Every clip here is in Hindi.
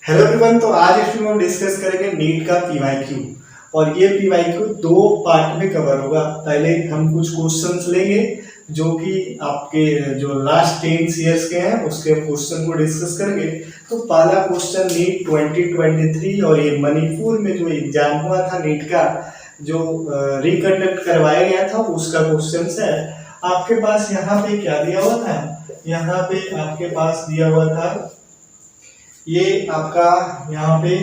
Hello everyone. तो आज इस वीडियो में हम डिस्कस करेंगे नीट का पीवाईक्यू। और ये पीवाईक्यू दो पार्ट में कवर होगा। पहले हम कुछ क्वेश्चंस लेंगे जो कि आपके जो लास्ट 10 ईयर्स के हैं उसके क्वेश्चन को डिस्कस करेंगे। तो पहला क्वेश्चन नीट 2023 और ये मणिपुर में जो एग्जाम हुआ था नीट का जो रिकंडक्ट करवाया गया था उसका क्वेश्चन है। आपके पास यहाँ पे क्या दिया हुआ था, यहाँ पे आपके पास दिया हुआ था ये आपका यहाँ पे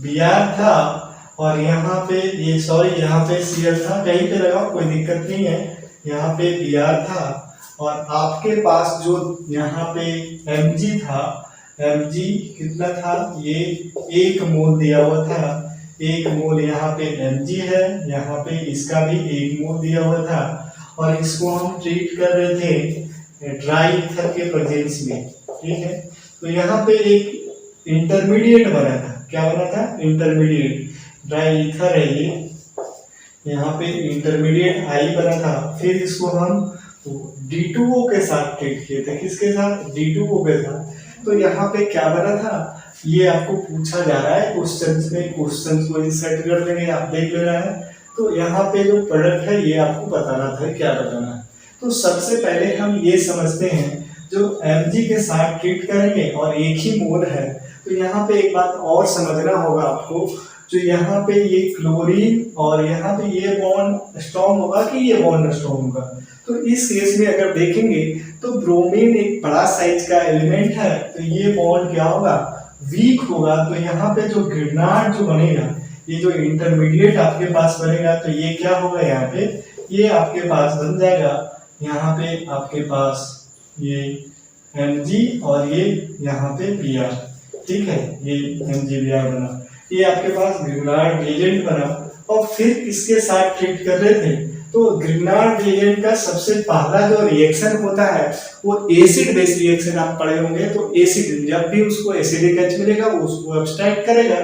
बिहार था और यहाँ पे ये यहाँ पे सीएल था, कहीं पे लगाओ कोई दिक्कत नहीं है। यहाँ पे बिहार था और आपके पास जो यहाँ पे एमजी था, एमजी कितना था, ये 1 मोल दिया हुआ था। 1 मोल यहाँ पे एमजी है, यहाँ पे इसका भी 1 मोल दिया हुआ था और इसको हम ट्रीट कर रहे थे ड्राई ईथर के प्रेजेंस में। ठीक है, तो यहाँ पे एक इंटरमीडिएट बना था। क्या बना था? इंटरमीडिएट ड्राई ईथर है ये, यहाँ पे इंटरमीडिएट आई बना था। फिर इसको हम D2O के साथ ट्रीट किए थे। किसके साथ? D2O के साथ। तो यहाँ पे क्या बना था ये आपको पूछा जा रहा है क्वेश्चंस में। क्वेश्चंस को सेट कर लेंगे, आप देख लेना है। तो यहाँ पे जो प्रोडक्ट है ये आपको बताना था, क्या बताना है। तो सबसे पहले हम ये समझते हैं जो Mg के साथ ट्रीट करेंगे और एक ही मोल है। तो यहाँ पे एक बात और समझना होगा आपको, जो यहाँ पे ये क्लोरीन और यहाँ पे ये बॉन्ड स्ट्रॉन्ग होगा कि ये बॉन्ड स्ट्रॉन्ग होगा। तो इस केस में अगर देखेंगे तो ब्रोमीन एक बड़ा साइज का एलिमेंट है, तो ये बॉन्ड क्या होगा? वीक होगा। तो यहाँ पे जो ग्रेनाड जो बनेगा, ये जो इंटरमीडिएट आपके पास बनेगा, तो ये क्या होगा? यहाँ पे ये आपके पास बन जाएगा, यहाँ पे आपके पास ये Mg और ये यहाँ पे Br। ठीक है, ये MgBr बना, ये आपके पास ग्रिग्नार्ड रिएजेंट बना। और फिर किसके साथ ट्रीट कर रहे थे? तो ग्रिग्नार्ड रिएजेंट का सबसे पहला जो रिएक्शन होता है वो एसिड बेस रिएक्शन आप पढ़े होंगे। तो एसिड जब भी उसको एसिडिक H मिलेगा वो उसको एब्स्ट्रैक्ट करेगा।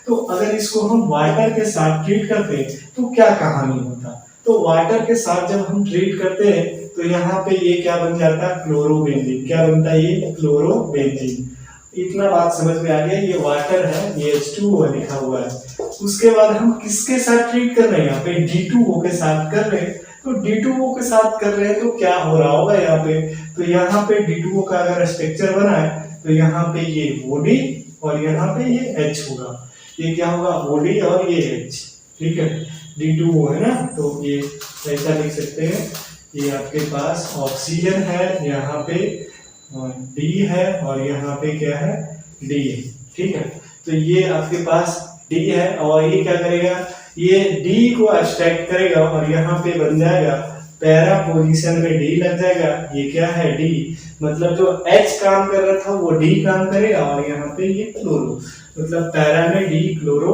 तो अगर इसको हम वाटर के साथ ट्रीट करते तो क्या कहानी होता? तो वाटर के साथ जब हम ट्रीट करते हैं तो यहाँ पे ये क्या बन जाता है? क्लोरोबेंजीन। क्या बनता है? ये क्लोरोबेंजीन। इतना बात समझ में आ गया। ये वाटर है, ये H2O लिखा हुआ है। उसके बाद हम किसके साथ ट्रीट कर रहे हैं? यहाँ पे D2O के साथ कर रहे हैं। तो D2O के साथ कर रहे हैं तो क्या हो रहा होगा यहाँ पे? तो यहाँ पे D2O का अगर स्ट्रक्चर बना है तो यहाँ पे ये OD और यहाँ पे ये H होगा। ये क्या होगा? OD और ये H। ठीक है, D2O है ना, तो ये ऐसा लिख सकते हैं। ये आपके पास ऑक्सीजन है, यहाँ पे D है और यहाँ पे क्या है? D है। ठीक है, तो ये आपके पास D है और ये क्या करेगा? ये D को एब्स्ट्रैक्ट करेगा और यहाँ पे बन जाएगा पैरा पोजीशन में D लग जाएगा। ये क्या है? D। मतलब जो H काम कर रहा था वो D काम करेगा और यहाँ पे ये क्लोरो, मतलब पैरा में D क्लोरो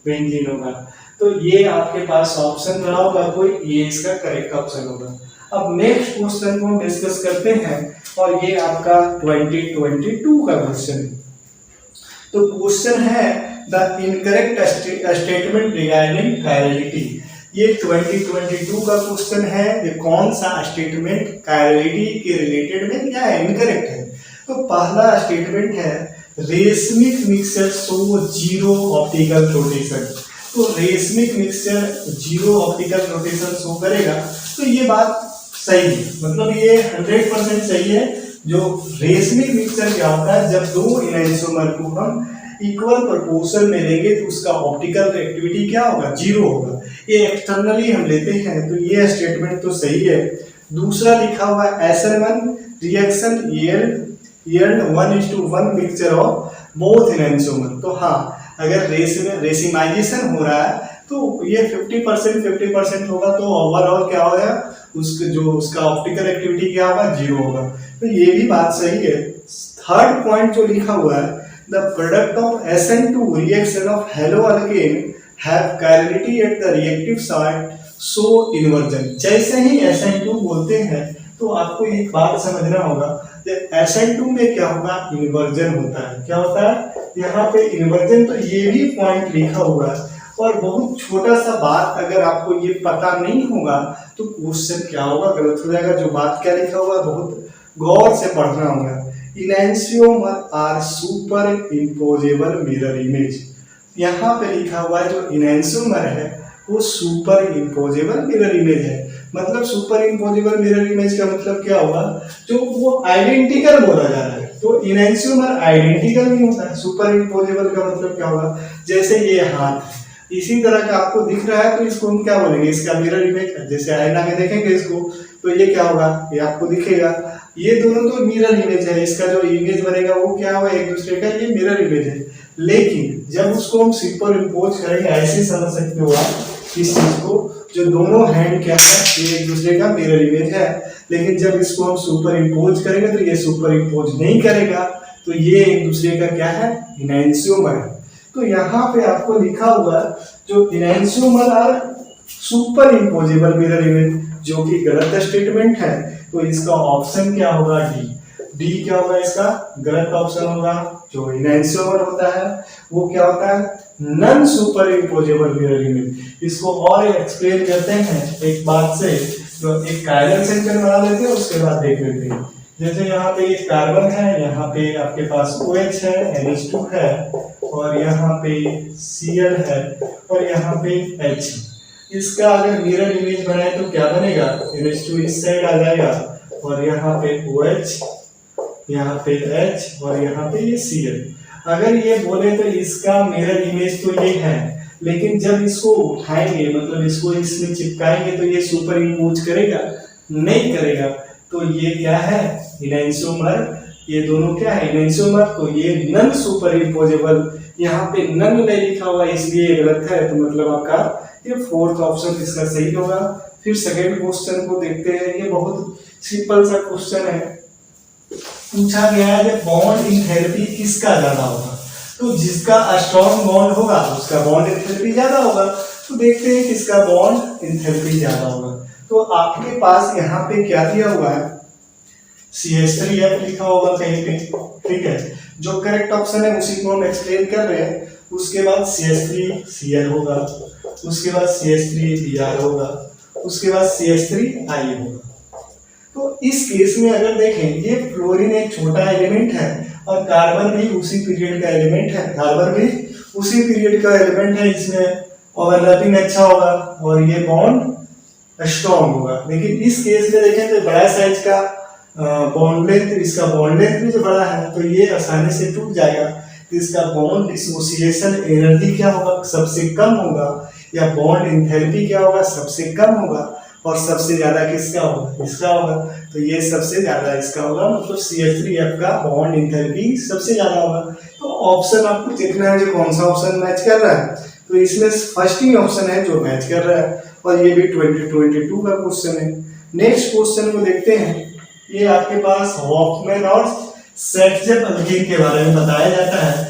बेंजीन होगा। तो ये आपके पास ऑप्शन रहा होगा कोई, ये इसका करेक्ट ऑप्शन होगा। अब नेक्स्ट क्वेश्चन को हम डिस्कस करते हैं और ये आपका 2022 का क्वेश्चन है। तो क्वेश्चन है the incorrect statement regarding chirality. ये 2022 का क्वेश्चन है। ये कौन सा स्टेटमेंट कायरलिटी के रिलेटेड में क्या है? इनकरेक्ट है। तो पहला स्टेटमेंट है racemic mixture show zero optical rotation. तो racemic mixture zero optical rotation show करेगा, तो ये बात सही है, मतलब ये 100% सही है। जो रेशमिक मिक्सचर क्या होता है? जब दो इनैंसोमर को हम इक्वल प्रोपोर्शन में लेंगे तो उसका ऑप्टिकल एक्टिविटी क्या होगा? जीरो होगा। ये एक्सटर्नली हम लेते हैं, तो ये स्टेटमेंट तो सही है। दूसरा लिखा हुआ SN1 reaction yield 1:1 mixture of both enantiomer. तो हाँ, अगर रेसिमाइजेशन हो रहा है तो ये 50% होगा, तो ओवरऑल क्या होगा? उसका ऑप्टिकल एक्टिविटी क्या होगा? जीरो होगा। तो ये भी बात सही है। थर्ड पॉइंट जो लिखा हुआ है the product of SN2 reaction of hello alkane have chirality at the reactive site so inversion. जैसे ही SN2 बोलते हैं तो आपको एक बात समझना होगा, SN2 में क्या होगा? इन्वर्जन होता है। क्या होता है? यहाँ पे इन्वर्जन। तो ये भी पॉइंट लिखा हुआ है और बहुत छोटा सा बात अगर आपको ये पता नहीं होगा तो क्वेश्चन क्या होगा? गलत हो जाएगा। जो बात क्या लिखा हुआ है बहुत गौर से पढ़ना होगा। Enantiomer are superimposable mirror image. यहाँ पे लिखा हुआ है जो इनैंशियोमर है वो सुपर इम्पोजेबल मिरर इमेज है। मतलब सुपर इम्पोजेबल मिरर इमेज का मतलब क्या होगा, जो वो आइडेंटिकल बोला जा रहा है। तो इनैंशियोमर आइडेंटिकल नहीं होता है। सुपर इम्पोजेबल का मतलब क्या होगा, जैसे ये हाथ इसी तरह का आपको दिख रहा है तो इसको हम क्या बोलेंगे, इसका मिरर इमेज। जैसे आईना में देखेंगे इसको तो ये क्या होगा, ये आपको दिखेगा। ये दोनों तो मिरर इमेज है, इसका जो इमेज बनेगा वो क्या होगा, एक दूसरे का ये मिरर इमेज है। लेकिन जब उसको हम सुपर इम्पोज करेंगे, ऐसे समझ सकते हो आप इस चीज को, जो दोनों हैंड क्या है ये एक दूसरे का मिरर इमेज है। लेकिन जब इसको हम सुपर इम्पोज करेंगे तो ये सुपर इम्पोज नहीं करेगा, तो ये एक दूसरे का क्या है, इनैंशियोमर है। तो यहाँ पे आपको लिखा हुआ जो enantiomer are superimposable mirror image, जो कि गलत स्टेटमेंट है। तो इसका ऑप्शन क्या होगा, डी। डी क्या होगा, इसका गलत ऑप्शन होगा। जो इनैंशियोमर होता है वो क्या होता है, non super imposable mirror image. इसको और एक्सप्लेन करते हैं एक बात से, तो एक कायरल सेंटर बना लेते हैं उसके बाद देख लेते हैं। जैसे यहाँ पे एक कार्बन है, यहाँ पे आपके पास OH है, NH2 है, और यहाँ पे Cl है, और यहाँ पे H। इसका अगर मिरर इमेज बनाए तो क्या बनेगा, NH2 इस साइड आ जाएगा, और यहाँ पे OH, यहाँ पे H, और यहाँ पे ये Cl। अगर ये बोले तो इसका मिरर इमेज तो ये है, लेकिन जब इसको उठाएंगे मतलब इसको इसमें चिपकाएंगे तो ये सुपर इम्पोज करेगा, नहीं करेगा। तो ये क्या है, इनैंशियोमर। ये दोनों क्या है, इनैंशियोमर। तो ये नॉन सुपर इम्पोजेबल, यहाँ पे नॉन नहीं लिखा हुआ इसलिए ये गलत है। तो मतलब आपका ये फोर्थ ऑप्शन इसका सही होगा। फिर सेकंड क्वेश्चन को देखते हैं। ये बहुत सिंपल सा क्वेश्चन है। पूछा गया है कि बॉन्ड एंथैल्पी किसका ज्यादा होगा, तो जिसका स्ट्रॉन्ग बॉन्ड होगा उसका बॉन्ड एंथैल्पी ज्यादा होगा। तो देखते हैं किसका बॉन्ड एंथैल्पी ज्यादा होगा। तो आपके पास यहाँ पे क्या दिया हुआ है, CH3F लिखा होगा कहीं पे, ठीक है। जो करेक्ट ऑप्शन है उसी को हम एक्सप्लेन कर रहे हैं। उसके बाद CH3Cl होगा, उसके बाद CH3Br होगा, उसके बाद CH3I होगा। तो इस केस में अगर देखें, ये फ्लोरीन एक छोटा एलिमेंट है और कार्बन भी उसी पीरियड का एलिमेंट है, कार्बन भी उसी पीरियड का एलिमेंट है। इसमें ओवरलैपिंग अच्छा होगा और ये बॉन्ड स्ट्रॉन्ग होगा। लेकिन इस केस में देखें तो बड़ा साइज का बॉन्ड लेंथ, इसका बॉन्ड लेंथ भी जो बड़ा है तो ये आसानी से टूट जाएगा। तो इसका बॉन्ड डिसोसिएशन एनर्जी क्या होगा, सबसे कम होगा, या बॉन्ड एंथैल्पी क्या होगा, सबसे कम होगा। और सबसे ज्यादा किसका होगा, इसका होगा। तो ये सबसे ज्यादा इसका होगा, मतलब CH3F का बॉन्ड एंथैल्पी सबसे ज्यादा होगा। तो ऑप्शन आपको देखना है जो कौन सा ऑप्शन मैच कर रहा है। तो इसमें फर्स्ट ही ऑप्शन है जो मैच कर रहा है, और ये भी 2022 का क्वेश्चन है। नेक्स्ट क्वेश्चन को देखते हैं। ये आपके पास हॉफमैन और सेटजेप अल्कीन के बारे में बताया जाता है।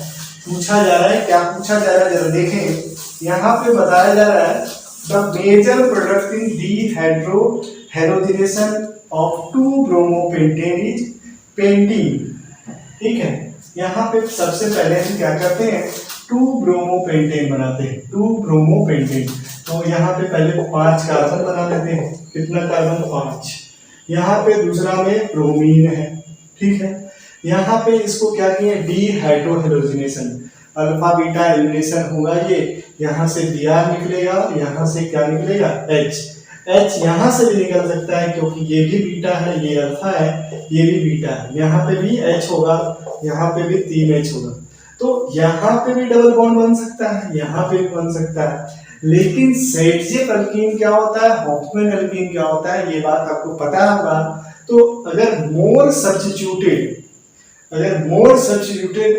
पूछा जा रहा है, क्या पूछा जा रहा है जरा देखें। यहाँ पे बताया जा रहा है the major product in dehydrohalogenation of two bromopentane is pentene, ठीक है। यहाँ पे सबसे पहले हम क्या करते हैं, 2-ब्रोमोपेंटेन बनाते हैं, 2-ब्रोमोपेंटेन। तो यहाँ पे पहले 5 कार्बन बना लेते हैं। कितना कार्बन, 5। यहाँ पे दूसरा में ब्रोमीन है, ठीक है। यहाँ पे इसको क्या किए, डीहाइड्रोहेलोजिनेशन, अल्फा बीटा एलिमिनेशन होगा। ये यहाँ से Br निकलेगा, यहाँ से क्या निकलेगा, H यहाँ से भी निकल सकता है क्योंकि ये भी बीटा है, ये अल्फा है, ये भी बीटा है। यहाँ पे भी H होगा, यहाँ पे भी 3H होगा। तो यहाँ पे भी डबल बॉन्ड बन सकता है, यहाँ पे भी बन सकता है। लेकिन सेटजेप अल्कीन क्या होता है, हॉफमैन अल्कीन क्या होता है, ये बात आपको पता होगा। तो अगर मोर सब्स्टिट्यूटेड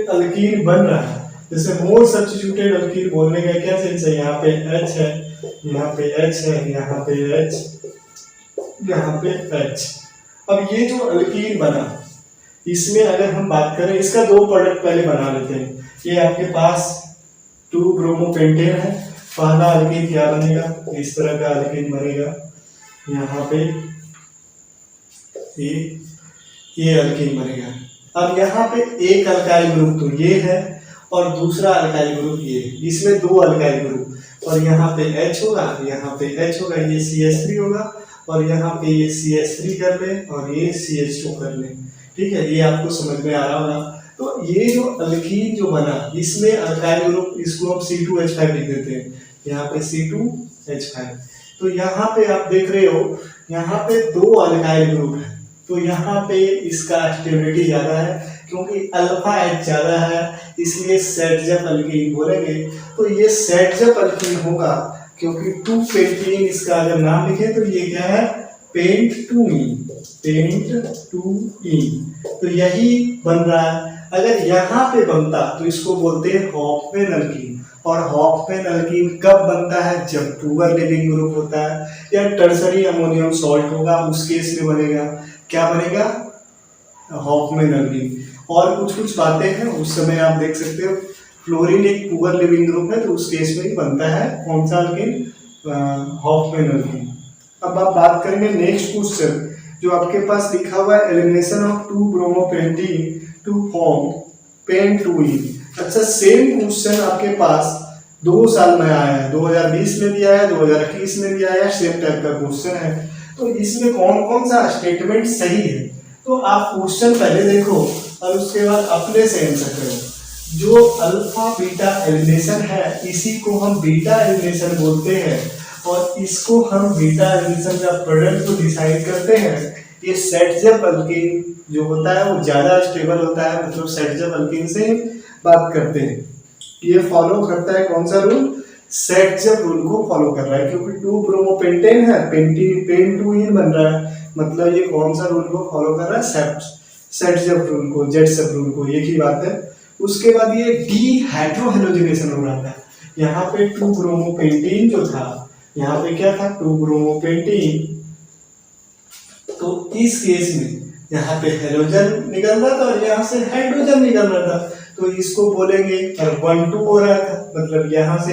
अल्कीन बन रहा है, जैसे मोर सब्स्टिट्यूटेड अल्कीन बोलने का क्या सेंस है, यहाँ पे H है, यहाँ पे H है, यहाँ पे H, यहाँ पे H। अब ये जो अल्कीन बना, इसमें अगर हम बात करें, इसका 2 प्रोडक्ट पहले बना लेते हैं। ये आपके पास 2-ब्रोमोपेंटेन है। पहला अल्कीन क्या बनेगा, इस तरह का अल्कीन बनेगा। यहाँ पे ये अल्कीन बनेगा। अब यहाँ पे एक अल्काइल ग्रुप तो ये है और दूसरा अल्काइल ग्रुप ये है। इसमें 2 अल्काइल ग्रुप, और यहाँ पे H होगा, यहाँ पे H होगा, ये CH3 होगा, और यहाँ पे ये CH3 कर ले और ये CH2 कर ले। ठीक है, ये आपको समझ में आ रहा होगा। तो ये जो अल्कीन जो बना, इसमें अल्काइल ग्रुप, इसको हम C2H5 लिख देते हैं, यहाँ पे C2H5। तो यहाँ पे आप देख रहे हो, यहाँ पे दो अल्काइल ग्रुप है, तो यहाँ पे इसका स्टेबिलिटी ज्यादा है, क्योंकि अल्फा एच ज्यादा है, इसलिए सेटजप अल्कीन बोलेंगे। तो ये सेटजप अल्कीन होगा, क्योंकि 2 पेंटीन इसका अगर नाम लिखे तो ये क्या है, पेंट 2ईन, पेंट 2ईन। तो यही बन रहा है। अगर यहाँ पे बनता तो इसको बोलते हैं हॉफमैन अल्कीन। और हॉफमैन अल्कीन कब बनता है, जब पुअर लिविंग ग्रुप होता है या टर्सरी अमोनियम सॉल्ट होगा, उस केस में बनेगा। क्या बनेगा, हॉफमैन अल्कीन। और कुछ कुछ बातें हैं, उस समय आप देख सकते हो। फ्लोरीन एक पुअर लिविंग ग्रुप है, तो उस केस में ही बनता है कौन सा अल्कीन, हॉफमैन अल्कीन। अब आप बात करेंगे नेक्स्ट क्वेश्चन, जो आपके पास लिखा हुआ है elimination of 2 bromopentene to form pent two ene. अच्छा, सेम क्वेश्चन आपके पास 2 साल में आया है, 2020 में भी आया, 2021 में भी आया, सेम टाइप का क्वेश्चन है। तो इसमें कौन कौन सा स्टेटमेंट सही है, तो आप क्वेश्चन पहले देखो और उसके बाद अपने से आंसर करो। जो अल्फा बीटा एलिमिनेशन है, इसी को हम बीटा एलिमिनेशन बोलते हैं, और इसको हम बीटा एलिमिनेशन का प्रोडक्ट को डिसाइड करते हैं। ये सेटजप अल्कीन जो होता है वो ज्यादा स्टेबल होता है, मतलब सेटजप अल्कीन से बात करते हैं। ये फॉलो करता है कौन सा रूल, सेटजप रूल को फॉलो कर रहा है, क्योंकि 2 ब्रोमोपेंटेन है, पेन 2ईन बन रहा है, मतलब ये कौन सा रूल को फॉलो कर रहा है, सेटजप रूल को, जेटसप रूल को, एक ही बात है। उसके बाद ये डीहाइड्रोहेलोजिनेशन हो रहा था। यहाँ पे 2 ब्रोमोपेंटीन जो था, यहाँ पे क्या था, 2 ब्रोमोपेंटीन। तो इस केस में यहाँ पे हेलोजन निकल रहा था और यहाँ से हाइड्रोजन निकल रहा था, तो इसको बोलेंगे 1,2 हो रहा था, मतलब यहाँ से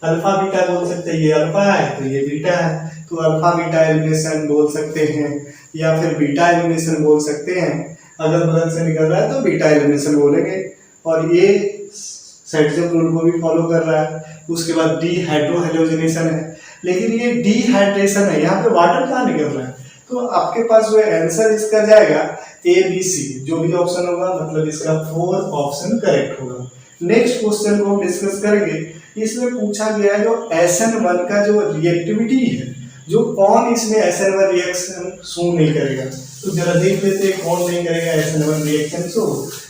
अल्फा बीटा बोल सकते हैं, ये अल्फा है तो ये बीटा है, तो अल्फा बीटा एलिमिनेशन बोल सकते हैं, या फिर बीटा एलिमिनेशन बोल सकते हैं। अगर बगल से निकल रहा है तो बीटा एलिमिनेशन बोलेंगे। और ये सेटजप रूल को भी फॉलो कर रहा है। उसके बाद डीहाइड्रोहेलोजिनेशन है, लेकिन ये डीहाइड्रेशन है, यहाँ पे वाटर कहाँ निकल रहा है, तो आपके पास जो आंसर इसका जाएगा ABC, जो भी ऑप्शन होगा, मतलब इसका 4 ऑप्शन करेक्ट होगा। नेक्स्ट क्वेश्चन को हम डिस्कस करेंगे। इसमें पूछा गया है जो SN1 का जो रिएक्टिविटी है, जो कौन इसमें SN1 रिएक्शन शो नहीं करेगा, तो जरा देख लेते हैं कौन नहीं करेगा SN1 रिएक्शन शो।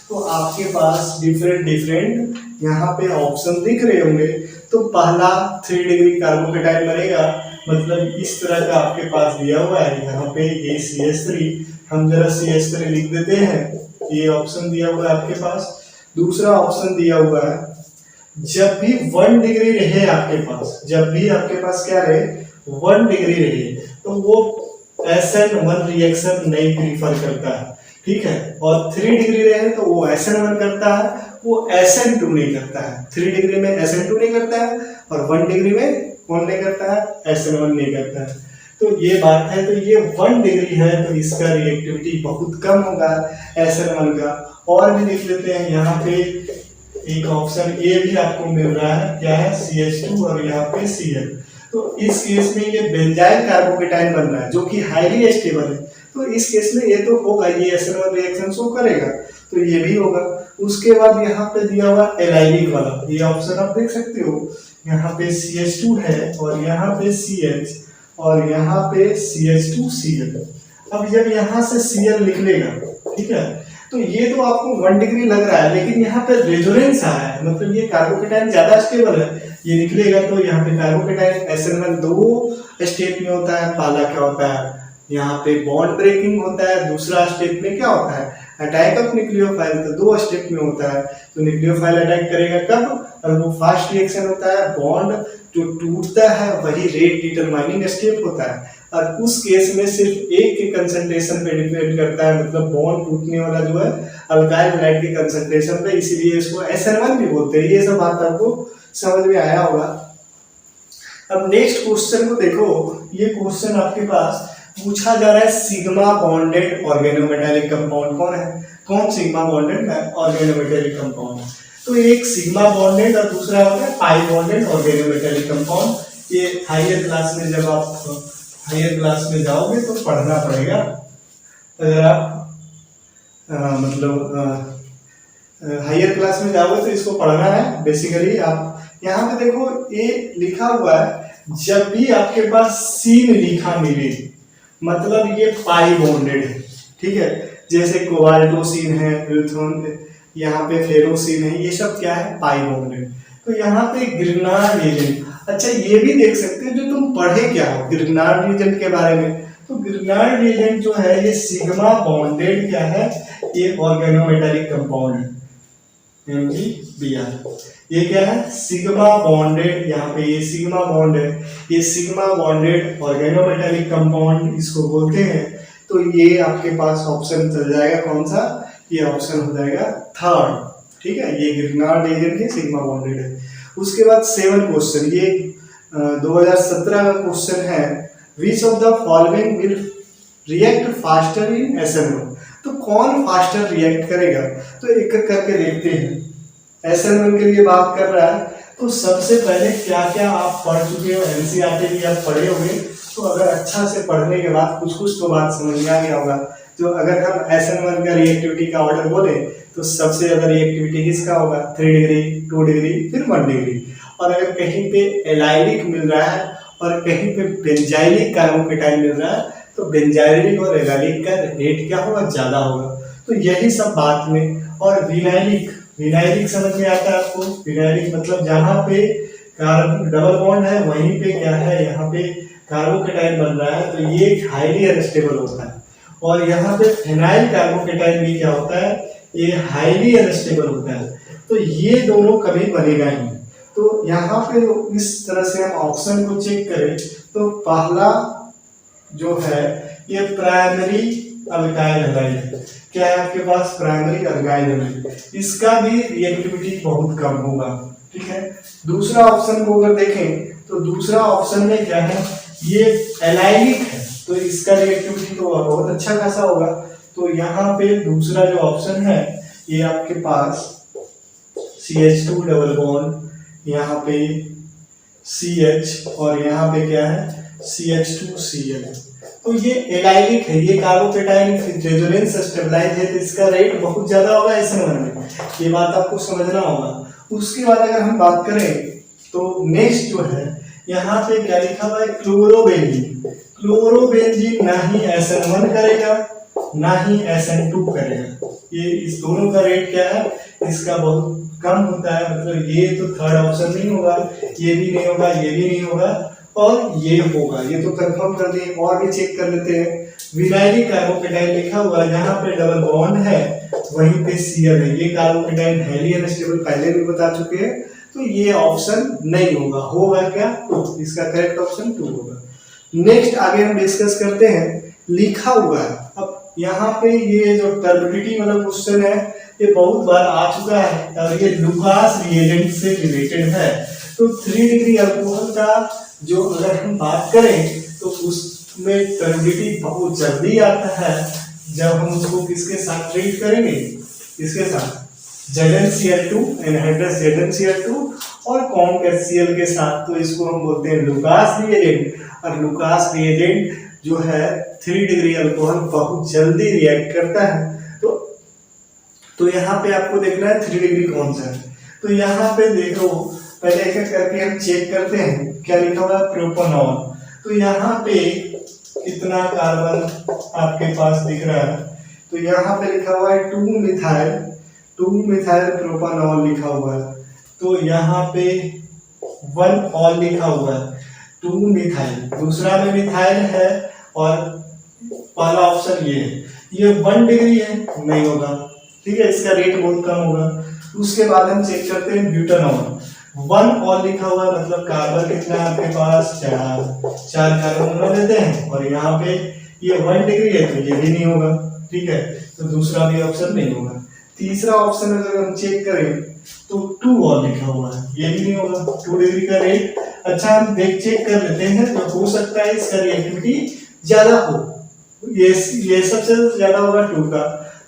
तो आपके पास डिफरेंट यहाँ पे ऑप्शन दिख रहे होंगे। तो पहला 3 डिग्री कार्बोकेटाइन बनेगा, मतलब इस तरह का आपके पास दिया हुआ है, यहाँ पे ACH3, हम जरा CH3 लिख देते हैं, ये ऑप्शन दिया हुआ है आपके पास। दूसरा ऑप्शन दिया हुआ है, जब भी 1 डिग्री रहे आपके पास, जब भी आपके पास क्या रहे, 1 डिग्री रहे, तो वो SN1 रिएक्शन नहीं प्रीफर करता है, ठीक है। और 3 डिग्री रहे तो वो SN1 करता है, वो SN2 नहीं करता है। 3 डिग्री में SN2 नहीं करता है, और 1 डिग्री में कौन नहीं करता है, SN1 नहीं करता है। तो ये बात है, तो ये 1 डिग्री है, तो इसका रिएक्टिविटी बहुत कम होगा SN1 का। और भी लिख लेते हैं, यहाँ पे एक ऑप्शन ए भी आपको मिल रहा है, क्या है, CH2 और यहाँ पे Cl। तो इस केस में ये बेंजाइल कार्बोकेटाइन बन रहा है, जो कि हाईली स्टेबल है, तो इस केस में ये तो होगा, ये SN1 रिएक्शन शो करेगा, तो ये भी होगा। उसके बाद यहाँ पे दिया हुआ एलाइलिक वाला, ये ऑप्शन आप देख सकते हो, यहाँ पे CH2 है और यहाँ पे CH और यहाँ पे CH2Cl। अब जब यहाँ से Cl निकलेगा, ठीक है, तो ये तो आपको 1 डिग्री लग रहा है, लेकिन यहाँ पे रेजोनेंस आ रहा है, मतलब ये कार्बोकेटाइन ज्यादा स्टेबल है, ये निकलेगा तो यहाँ पे कार्बोकेटाइन SN1 2 स्टेप में होता है। पहला क्या होता है, यहाँ पे बॉन्ड ब्रेकिंग होता है, दूसरा स्टेप में क्या होता है, अटैक ऑफ न्यूक्लियोफाइल, तो 2 स्टेप में होता है। तो न्यूक्लियोफाइल अटैक करेगा कब, और वो फास्ट रिएक्शन होता है, बॉन्ड जो टूटता है वही रेट डिटरमाइनिंग स्टेप होता है, और उस केस में सिर्फ एक के कंसंट्रेशन पे डिपेंड करता है, मतलब बॉन्ड टूटने वाला जो है अल्काइल हैलाइड के कंसंट्रेशन पे, इसीलिए इसको SN1 भी बोलते हैं। ये सब बात आपको समझ में आया होगा। अब नेक्स्ट क्वेश्चन को देखो, ये क्वेश्चन आपके पास पूछा जा रहा है, सिग्मा बॉन्डेड ऑर्गेनोमेटालिक कंपाउंड कौन है, कौन सिग्मा बॉन्डेड ऑर्गेनोमेटालिक कंपाउंड है। तो एक सिग्मा बॉन्डेड और दूसरा होता है पाई बॉन्डेड ऑर्गेनोमेटालिक कंपाउंड। ये हायर क्लास में, जब आप हायर क्लास में जाओगे तो पढ़ना पड़ेगा। अगर आप मतलब हायर क्लास में जाओगे तो इसको पढ़ना है बेसिकली। आप यहाँ पे देखो ये लिखा हुआ है, जब भी आपके पास सीन लिखा मिले मतलब ये पाई बॉन्डेड है, ठीक है। जैसे कोबाल्टो सीन है, यहाँ पे फेरो सीन है, ये सब क्या है, पाई बॉन्डेड। तो यहाँ पे ग्रिग्नार्ड रिएजेंट, अच्छा ये भी देख सकते हो जो तुम पढ़े क्या हो ग्रिग्नार्ड रिएजेंट के बारे में। तो ग्रिग्नार्ड रिएजेंट जो है ये सिग्मा बॉन्डेड क्या है, ये ऑर्गेनोमेटालिक कंपाउंड है, MgBr। ये क्या है, सिग्मा बॉन्डेड, यहाँ पे ये सिग्मा बॉन्ड है, ये सिग्मा बॉन्डेड ऑर्गेनोमेटालिक कंपाउंड इसको बोलते हैं। तो ये आपके पास ऑप्शन चल जाएगा कौन सा, ये ऑप्शन हो जाएगा थर्ड, ठीक है। ये ग्रिग्नार्ड रिएजेंट के सिग्मा बॉन्डेड है। उसके बाद 7 क्वेश्चन, ये 2017 का क्वेश्चन है, which of the following will react faster in SN1। तो कौन फास्टर रिएक्ट करेगा, तो एक एक करके देखते हैं। SN1 के लिए बात कर रहा है, तो सबसे पहले क्या क्या आप पढ़ चुके हो, NCERT भी आप पढ़े होंगे, तो अगर अच्छा से पढ़ने के बाद कुछ कुछ तो बात समझ में आ गया होगा। जो अगर हम SN1 का रिएक्टिविटी का ऑर्डर बोले तो सबसे ज्यादा रिएक्टिविटी किसका होगा, 3 डिग्री, 2 डिग्री, फिर 1 डिग्री। और अगर कहीं पे एलाइलिक मिल रहा है और कहीं पे बेंजाइलिक कार्बोकेटाइन मिल रहा है, तो बेंजाइलिक और एलाइलिक का रेट क्या होगा, ज्यादा होगा। तो यही सब बात में। और विनाइलिक, विनाइलिक समझ में आता है आपको, विनाइलिक मतलब जहाँ पे कार्बन डबल बॉन्ड है वहीं पे क्या है, यहाँ पे कार्बोकेटाइन बन रहा है, तो ये हाईली अनस्टेबल होता है। और यहाँ पे फेनाइल कार्बोकेटाइन भी क्या होता है, ये हाईली अनस्टेबल होता है। तो ये दोनों कभी बनेगा ही। तो यहाँ पे इस तरह से हम ऑप्शन को चेक करें तो पहला जो है ये प्राइमरी अल्काइल हैलाइड है। क्या है आपके पास, प्राइमरी अल्काइल हैलाइड, इसका भी रिएक्टिविटी बहुत कम होगा, ठीक है। दूसरा ऑप्शन को अगर देखें तो दूसरा ऑप्शन में क्या है, ये एलाइलिक है, तो इसका रिएक्टिविटी तो बहुत अच्छा खासा होगा। तो यहाँ पे दूसरा जो ऑप्शन है ये आपके पास CH2 डबल बॉन्ड, यहाँ पे CH और यहाँ पे क्या है CH2Cl। तो ये एलाइलिक है, ये कार्बोकेटाइन रेजोनेंस स्टेबलाइज है, तो इसका रेट बहुत ज्यादा होगा SN1 में, ये बात आपको समझना होगा। उसके बाद अगर हम बात करें तो नेक्स्ट जो है यहाँ पे क्या लिखा हुआ है, क्लोरोबेंजीन। क्लोरोबेंजीन ना ही SN1 करेगा ना ही SN2 करेगा, ये इस दोनों का रेट क्या है, इसका बहुत कम होता है। मतलब ये तो थर्ड ऑप्शन नहीं होगा, ये भी नहीं होगा, ये भी नहीं होगा, और ये होगा, ये तो कंफर्म कर दिए। और भी चेक कर लेते हैं, विनाइलिक कार्बोकेटाइन लिखा हुआ है, जहाँ पे डबल बॉन्ड है वहीं पे Cl है, ये कार्बोकेटाइन हाईली अनस्टेबल पहले भी बता चुके हैं, तो ये ऑप्शन नहीं होगा। होगा क्या, तो इसका करेक्ट ऑप्शन 2 होगा। नेक्स्ट आगे हम डिस्कस करते हैं, लिखा हुआ है। अब यहाँ पे ये जो टर्बिडिटी वाला क्वेश्चन है ये बहुत बार आ चुका है और ये लुकास रिएजेंट से रिलेटेड है। तो 3 डिग्री अल्कोहल का जो अगर हम बात करें तो उसमें टर्बिडिटी बहुत जल्दी आता है जब हम उसको किसके साथ ट्रीट करेंगे, इसके साथ ZnCl2, एनहाइड्रस ZnCl2 और कॉम्प HCl के साथ। तो इसको हम बोलते हैं लुकास रिएजेंट। और लुकास रिएजेंट जो है 3 डिग्री अल्कोहल बहुत जल्दी रिएक्ट करता है। तो यहाँ पे आपको देखना है 3 डिग्री कौन सा है। तो यहाँ पे देखो, पहले एक एक करके हम चेक करते हैं, क्या लिखा हुआ है, प्रोपेनॉल। तो यहाँ पे कितना कार्बन आपके पास दिख रहा है, तो यहाँ पे लिखा हुआ है 2 मिथाइल प्रोपेनॉल लिखा हुआ है। तो यहाँ पे 1 ऑल लिखा हुआ है, 2 मिथाइल, दूसरा में मिथाइल है और पहला ऑप्शन ये है, ये 1 डिग्री है, नहीं होगा, ठीक है, इसका रेट बहुत कम होगा। उसके बाद हम चेक करते हैं ब्यूटानॉल, 1 ऑल लिखा हुआ है, मतलब कार्बन कितना है आपके पास, 4 कार्बन बना देते हैं, और यहाँ पे ये 1 डिग्री है तो ये भी नहीं होगा, ठीक है, तो दूसरा भी ऑप्शन नहीं होगा। तीसरा ऑप्शन अगर हम चेक करें तो 2 ऑल लिखा हुआ है, ये भी नहीं होगा, 2 डिग्री का रेट। अच्छा हम चेक कर लेते हैं, तो हो सकता है इसका रिएक्टिविटी ज्यादा हो, ये सबसे ज्यादा होगा 2 का।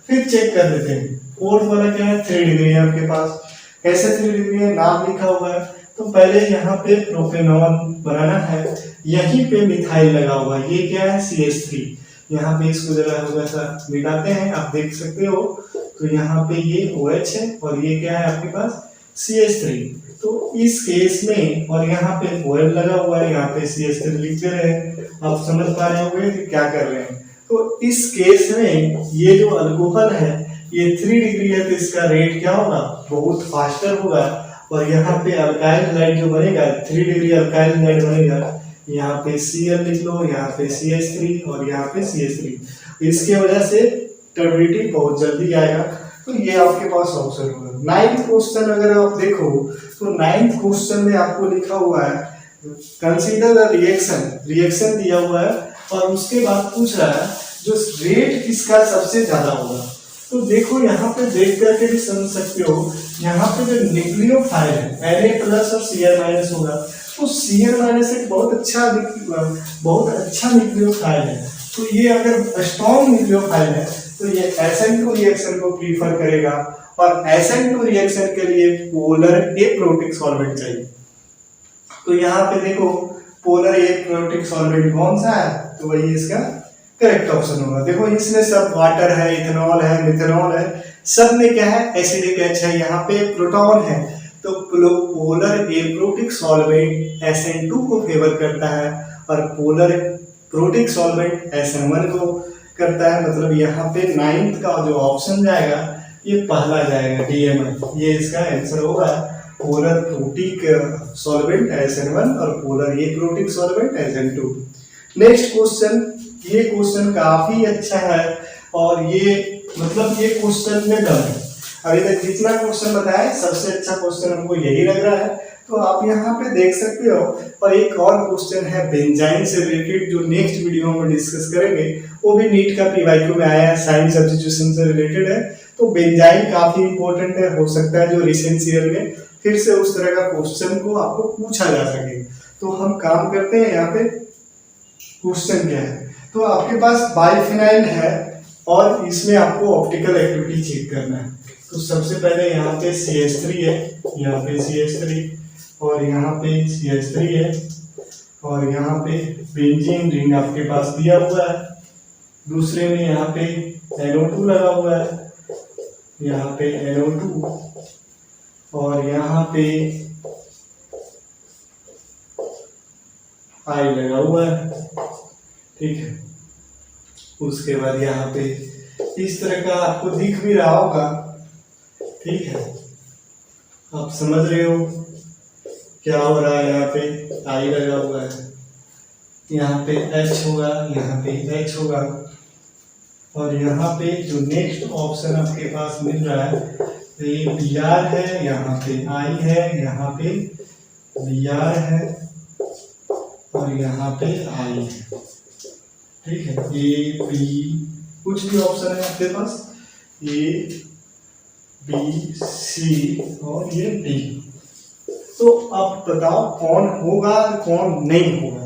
फिर चेक कर लेते हैं, फोर्थ वाला क्या है, 3 डिग्री है आपके पास। कैसे 3 डिग्री है, नाम लिखा हुआ है। तो पहले यहाँ पे प्रोपेनॉल बनाना है, यहीं पे मिथाइल लगा हुआ है, ये क्या है CH3। यहाँ पे इसको जरा वैसा मिटाते हैं, आप देख सकते हो। तो यहाँ पे ये OH है और ये क्या है आपके पास CH3। तो इस केस में और यहाँ पे OL लगा हुआ है, यहाँ पे CH3 लिख दे रहे हैं। आप समझ पा रहे होंगे कि क्या कर रहे हैं। तो इस केस में ये जो अल्कोहल है ये 3 डिग्री है, तो इसका रेट क्या होगा, बहुत फास्टर होगा। और यहाँ पे अल्काइल हैलाइड जो बनेगा 3 डिग्री अल्काइल हैलाइड बनेगा, यहाँ पे Cl लिख लो, यहाँ पे CH3 और यहाँ पे CH3। इसके वजह से टर्बिडिटी बहुत जल्दी आएगा। तो ये आपके पास ऑप्शन होगा। 9th क्वेश्चन अगर आप देखो तो 9th क्वेश्चन में आपको लिखा हुआ है कंसीडर द रिएक्शन दिया हुआ है और उसके बाद पूछ रहा है जो रेट किसका सबसे ज्यादा होगा। तो देखो यहाँ पे देख करके भी समझ सकते हो, यहाँ पे जो न्यूक्लियोफाइल है Na+ और Cl- होगा। तो Cl- एक बहुत अच्छा न्यूक्लियोफाइल है। तो ये अगर स्ट्रॉन्ग न्यूक्लियोफाइल है तो ये SN2 रिएक्शन को प्रीफर करेगा और SN2 रिएक्शन के लिए पोलर एप्रोटिक सॉल्वेंट चाहिए। तो यहाँ पे देखो पोलर एप्रोटिक सॉल्वेंट कौन सा है, तो वही इसका करेक्ट ऑप्शन होगा। देखो इसमें सब वाटर है, इथेनॉल है, मिथेनॉल है, सब में क्या है एसिडिक H है, यहाँ पे प्रोटॉन है। तो पोलर एप्रोटिक सॉल्वेंट SN2 को फेवर करता है और पोलर प्रोटिक सॉल्वेंट SN1 को करता है। मतलब यहाँ पे 9th का जो ऑप्शन जाएगा ये पहला जाएगा DMI। ये इसका आंसर होगा पोलर प्रोटिक सॉल्वेंट SN1 और polar aprotic solvent SN2। Next question, ये क्वेश्चन काफी अच्छा है और ये मतलब ये क्वेश्चन में दम है। अभी तक जितना क्वेश्चन बताया सबसे अच्छा क्वेश्चन हमको यही लग रहा है। तो आप यहाँ पे देख सकते हो। और एक और क्वेश्चन है बेंजाइन से रिलेटेड जो नेक्स्ट वीडियो में डिस्कस करेंगे, वो भी नीट का PYQ में आया है, साइन सब्स्टिट्यूशन से रिलेटेड है। तो बेंजाइन काफी इंपॉर्टेंट है, हो सकता है जो रिसेंट ईयर में फिर से उस तरह का क्वेश्चन को आपको पूछा जा सके। तो हम काम करते हैं, यहाँ पे क्वेश्चन क्या है। तो आपके पास बाइफिनाइल है और इसमें आपको ऑप्टिकल एक्टिविटी चेक करना है। तो सबसे पहले यहाँ पे CH3 है, यहाँ पे CH3 और यहाँ पे CH3 है और यहाँ पे बेंजीन रिंग आपके पास दिया हुआ है। दूसरे में यहाँ पे NO2 लगा हुआ है, यहाँ पे NO2 और यहाँ पे I लगा हुआ है, ठीक है। उसके बाद यहाँ पे इस तरह का आपको दिख भी रहा होगा, ठीक है। आप समझ रहे हो क्या हो रहा है। यहाँ पे I लगा हुआ है, यहाँ पे H होगा, यहाँ पे H होगा और यहाँ पे जो नेक्स्ट ऑप्शन आपके पास मिल रहा है तो ये Br है, यहाँ पे I है, यहाँ पे Br है और यहाँ पे I है, ठीक है। A B कुछ भी ऑप्शन है आपके पास, A B C और ये D। तो अब बताओ कौन होगा कौन नहीं होगा।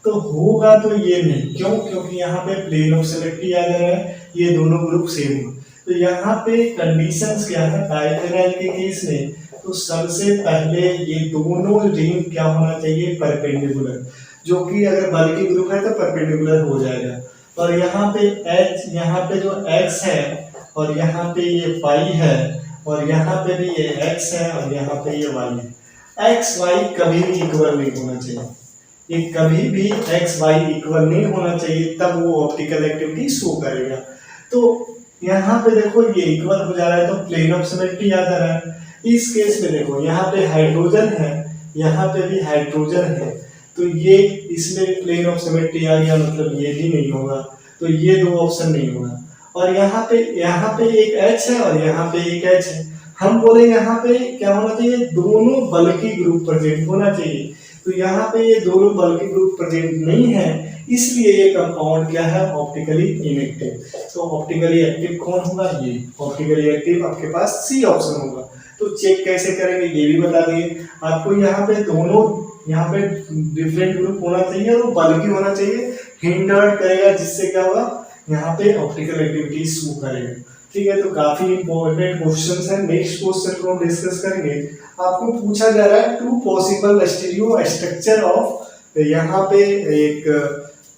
तो होगा तो ये नहीं, क्यों, क्योंकि यहाँ पे प्लेन ऑफ सिमेट्री आ जा रहा है, ये दोनों ग्रुप सेम है। तो यहाँ पे कंडीशंस क्या है बाइफिनाइल के केस में, तो सबसे पहले ये दोनों रिंग क्या होना चाहिए परपेंडिकुलर, जो कि अगर बल्कि ग्रुप है तो परपेंडिकुलर हो जाएगा। और यहाँ पे H, यहाँ पे जो X है और यहाँ पे ये Y है और यहाँ पे भी ये X है और यहाँ पे ये Y है। X Y कभी भी इक्वल नहीं होना चाहिए, ये कभी भी X Y इक्वल नहीं होना चाहिए, तब वो ऑप्टिकल एक्टिविटी शो करेगा। तो यहाँ पे देखो ये इक्वल हो जा रहा है तो प्लेन ऑफ सिमेट्री आ जा रहा है। इस केस में देखो यहाँ पे हाइड्रोजन है, यहाँ पे भी हाइड्रोजन है, तो ये इसमें प्लेन ऑफ सिमेट्री आ गया, मतलब ये भी नहीं होगा। तो ये दो ऑप्शन नहीं होगा। और यहाँ पे एक H है और यहाँ पे एक H है। हम बोले यहाँ पे क्या होना चाहिए, दोनों बल्कि ग्रुप प्रेजेंट होना चाहिए। तो यहाँ पे ये दोनों बल्कि ग्रुप प्रेजेंट नहीं है, इसलिए ये कंपाउंड क्या है ऑप्टिकली इनएक्टिव। तो ऑप्टिकली एक्टिव कौन होगा, ये ऑप्टिकली एक्टिव आपके पास C ऑप्शन होगा। तो चेक कैसे करेंगे ये भी बता दिए आपको। यहाँ पे दोनों यहाँ पे डिफरेंट ग्रुप होना चाहिए और बल्कि होना चाहिए, हिंडर्ड करेगा, जिससे क्या होगा यहाँ पे ऑप्टिकल एक्टिविटी शो करेगा, ठीक है। तो काफी इंपॉर्टेंट क्वेश्चंस हैं। नेक्स्ट क्वेश्चन को हम डिस्कस करेंगे। आपको पूछा जा रहा है 2 पॉसिबल स्टीरियो स्ट्रक्चर ऑफ, यहाँ पे एक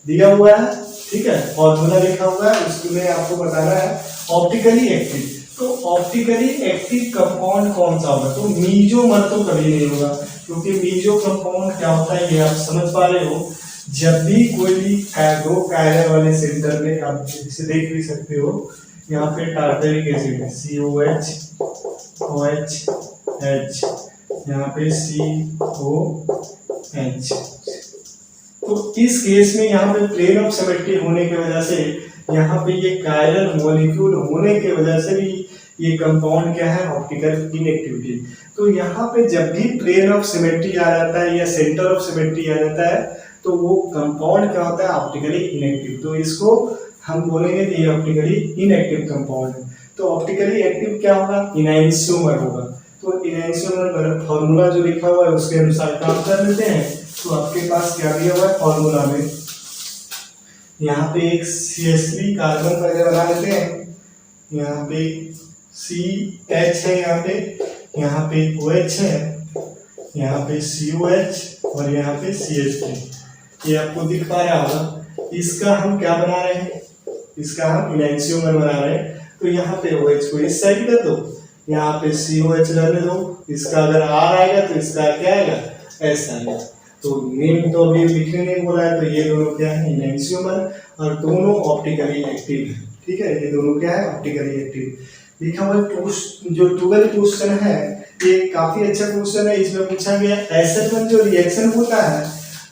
दिया हुआ है ठीक है, फॉर्मूला लिखा हुआ है, उसमें आपको बताना है ऑप्टिकली एक्टिव। तो ऑप्टिकली एक्टिव कंपाउंड कौन सा होगा? तो मीजोमर तो कभी नहीं होगा, क्योंकि मीजो कंपाउंड क्या होता है ये आप समझ पा रहे हो। जब भी कोई भी दो कायरल वाले सेंटर में, आप इसे देख भी सकते हो, यहाँ पे टार्टरिक एसिड है COH OH H, यहाँ पे COH। तो इस केस में यहाँ पे प्लेन ऑफ सिमेट्री होने की वजह से, यहाँ पे ये कायरल मॉलिक्यूल होने की वजह से भी ये कंपाउंड क्या है? Optical inactivity. तो यहाँ पे जब भी प्लेन ऑफ सिमेट्री आ जाता है या सेंटर ऑफ सिमेट्री आ जाता है, तो वो कंपाउंड क्या होता है? Optically inactive. तो इसको हम बोलेंगे कि ये ऑप्टिकली इनएक्टिव कंपाउंड है। तो ऑप्टिकली एक्टिव क्या होगा? इनैंशियोमर होगा। तो इनैंशियोमर फॉर्मूला जो लिखा हुआ है उसके अनुसार काम कर लेते हैं। तो आपके पास क्या दिया हुआ है फॉर्मूला में? यहाँ पे एक CH3 कार्बन पहले बना लेते हैं, यहाँ पे CH है, यहाँ पे OH है, यहाँ पे COH और यहाँ पे CH3। ये आपको दिख पा रहा होगा। इसका हम क्या बना रहे हैं? इसका हम इनैंशियोमर बना रहे हैं। तो यहाँ पे OH को इस साइड कर दो, यहाँ पे COH रहने दो। इसका अगर R आएगा तो इसका क्या आएगा? S आएगा। तो नेम तो अभी लिखने नहीं बोला है, तो ये दोनों क्या है? इनैंशियोमर, और दोनों ऑप्टिकली एक्टिव है। ठीक है, ये दोनों क्या है? Optically active. लिखा हुआ जो 12 क्वेश्चन है, ये काफी अच्छा क्वेश्चन है। इसमें पूछा गया SN1 जो रिएक्शन होता है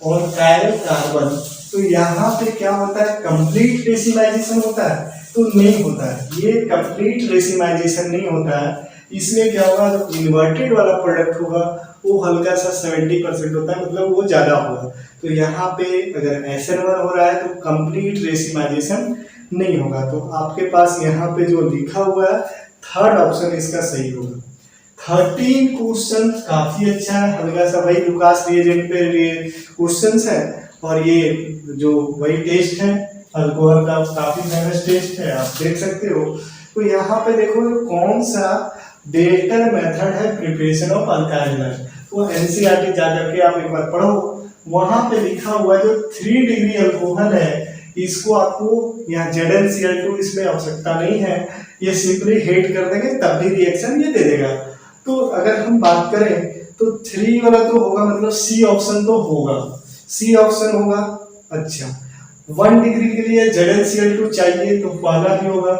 और कायरल कार्बन, तो यहाँ पे क्या होता है? कंप्लीट रेसिमाइजेशन होता है? तो नहीं होता है, ये कंप्लीट रेसिमाइजेशन नहीं होता है। इसमें क्या होगा? जो इन्वर्टेड वाला प्रोडक्ट होगा वो हल्का सा 70% होता है, मतलब वो ज्यादा होगा। तो यहाँ पे अगर SN1 हो रहा है तो कंप्लीट रेसिमाइजेशन नहीं होगा। तो आपके पास यहाँ पे जो लिखा हुआ है थर्ड ऑप्शन इसका सही होगा। 13 क्वेश्चन काफी अच्छा है, हल्का सा वही लुकास रिएजेंट पे क्वेश्चंस है, और ये जो वही टेस्ट है अल्कोहल का, काफी फेमस टेस्ट है, आप देख सकते हो। तो यहाँ पे देखो कौन सा बेटर मेथड है प्रिपरेशन ऑफ अल्काइल एसिड। तो NCERT जाकर के आप एक बार पढ़ो, वहां पे लिखा हुआ जो 3 डिग्री अल्कोहल है, इसको आपको यहाँ ZnCl2 इसमें आवश्यकता नहीं है, ये सिंपली हीट कर देंगे तब भी रिएक्शन ये दे देगा। तो अगर हम बात करें तो 3 वाला तो होगा, मतलब C ऑप्शन तो होगा, C ऑप्शन होगा। अच्छा, 1 डिग्री के लिए ZnCl2 चाहिए तो पहला भी होगा,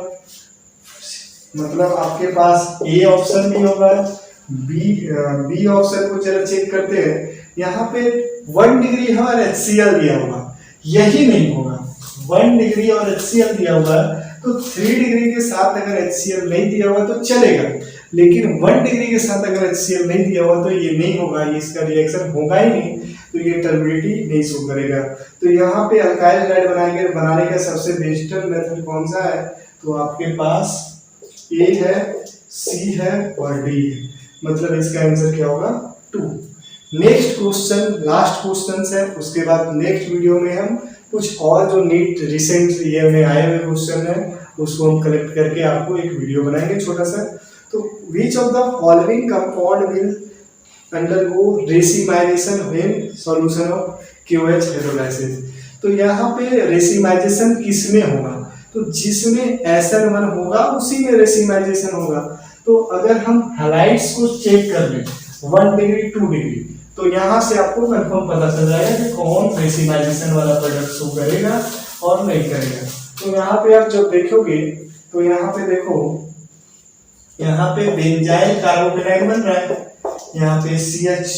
मतलब आपके पास A ऑप्शन भी होगा, बी ऑप्शन को चलो चेक करते हैं। यहाँ पे 1 डिग्री है और HCl दिया होगा, यही नहीं होगा। 1 डिग्री और HCl दिया हुआ है, तो 3 डिग्री के साथ अगर HCl नहीं दिया हुआ तो चलेगा, लेकिन 1 डिग्री के साथ अगर HCl नहीं दिया हुआ तो ये नहीं होगा, इसका रिएक्शन होगा ही नहीं, तो ये टर्बिडिटी नहीं शो करेगा। तो यहाँ पे अल्काइल हैलाइड बनाने का सबसे बेस्ट मेथड कौन सा है? तो आपके पास A है, C है और D है, मतलब इसका आंसर क्या होगा? 2। नेक्स्ट क्वेश्चन, लास्ट क्वेश्चन है, उसके बाद नेक्स्ट वीडियो में हम कुछ और जो नीट रिसेंट ईयर में आए हुए क्वेश्चन है उसको हम कलेक्ट करके आपको एक वीडियो बनाएंगे छोटा सा। तो which of the following compound will undergo racemisation when solution of KOH hydrolysis. तो यहाँ पे रेसिमाइजेशन किसमें होगा? तो जिसमें SN1 होगा उसी में रेसिमाइजेशन होगा। तो अगर हम हैलाइड्स को चेक कर लें 1 डिग्री 2 डिग्री, तो यहाँ से आपको कंफर्म पता चल जाएगा कि कौन रेसिमाइजेशन वाला प्रोडक्ट शो करेगा और नहीं करेगा। तो यहाँ पे आप जब देखोगे तो यहाँ पे देखो, यहाँ पे बेंजाइल कार्बोकेटाइन बन रहा है, यहाँ पे CH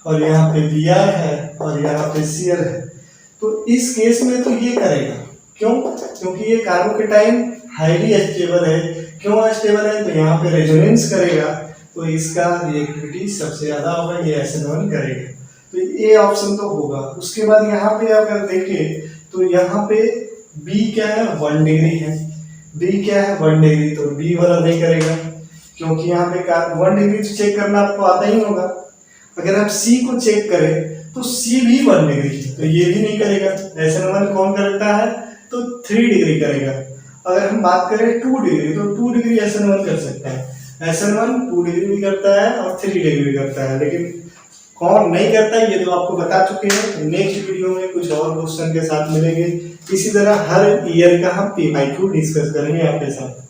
और यहाँ पे Br है और यहाँ पे Cl है। तो इस केस में तो ये करेगा, क्यों? क्योंकि ये कार्बोकेटाइन हाईली स्टेबल है। क्यों स्टेबल है? तो यहाँ पे रेजोनेंस करेगा, तो इसका रिएक्टिविटी सबसे ज्यादा होगा, ये SN1 करेगा। तो ये ऑप्शन तो होगा। उसके बाद यहाँ पे अगर देखें तो यहाँ पे B क्या है? 1 डिग्री है। B क्या है? 1 डिग्री, तो B वाला नहीं करेगा, क्योंकि यहाँ पे 1 डिग्री तो चेक करना आपको आता ही होगा। अगर आप C को चेक करें तो C भी 1 डिग्री, तो ये भी नहीं करेगा। SN1 कौन करता है? तो 3 डिग्री करेगा। अगर हम बात करें 2 डिग्री, तो 2 डिग्री SN1 कर सकता है। SN1 2 डिग्री भी करता है और 3 डिग्री भी करता है, लेकिन कौन नहीं करता है ये तो आपको बता चुके हैं। नेक्स्ट वीडियो में कुछ और क्वेश्चन के साथ मिलेंगे। इसी तरह हर ईयर का हम P/Q डिस्कस करेंगे आपके साथ।